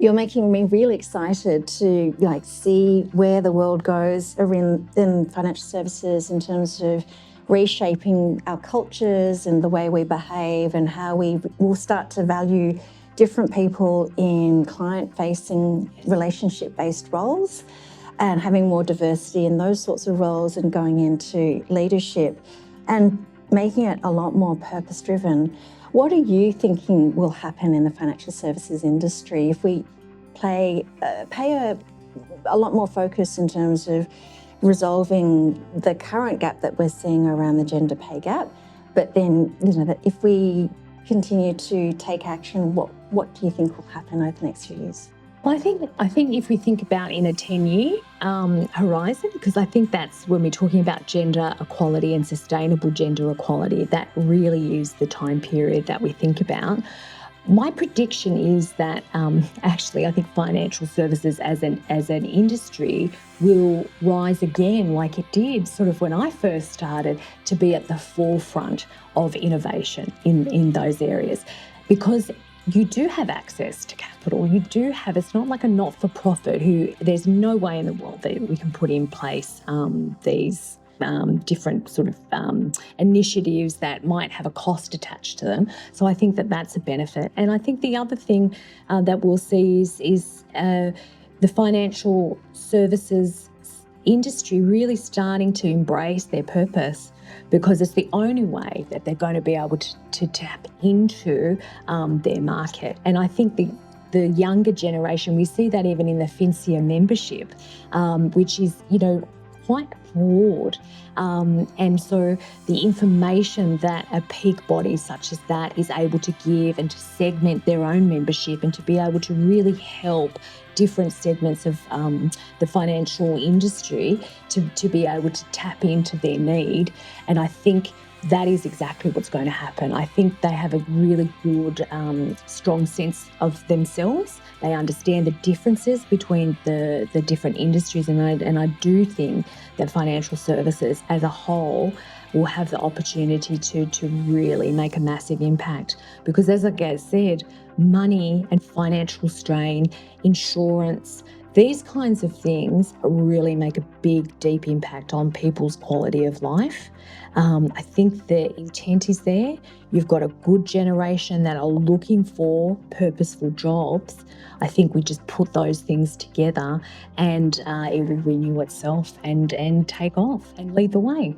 You're making me really excited to see where the world goes in financial services in terms of reshaping our cultures and the way we behave, and how we will start to value different people in client-facing, relationship-based roles, and having more diversity in those sorts of roles, and going into leadership and making it a lot more purpose-driven. What are you thinking will happen in the financial services industry if we pay a lot more focus in terms of resolving the current gap that we're seeing around the gender pay gap, but then that if we continue to take action, what do you think will happen over the next few years? Well, I think if we think about in a 10-year horizon, because I think that's when we're talking about gender equality and sustainable gender equality, that really is the time period that we think about. My prediction is that actually I think financial services as an industry will rise again, like it did sort of when I first started, to be at the forefront of innovation in those areas, because you do have access to capital. You do have, it's not like a not-for-profit who there's no way in the world that we can put in place these different sort of initiatives that might have a cost attached to them. So I think that that's a benefit. And I think the other thing that we'll see is the financial services industry really starting to embrace their purpose, because it's the only way that they're going to be able to tap into their market. And I think the younger generation, we see that even in the FINSIA membership, which is, quite broad. And so the information that a peak body such as that is able to give, and to segment their own membership, and to be able to really help different segments of the financial industry to be able to tap into their need. And I think that is exactly what's going to happen. I think they have a really good, strong sense of themselves. They understand the differences between the different industries, and I do think that financial services as a whole will have the opportunity to really make a massive impact. Because as I said, money and financial strain, insurance, these kinds of things really make a big, deep impact on people's quality of life. I think the intent is there. You've got a good generation that are looking for purposeful jobs. I think we just put those things together, and it will renew itself and take off and lead the way.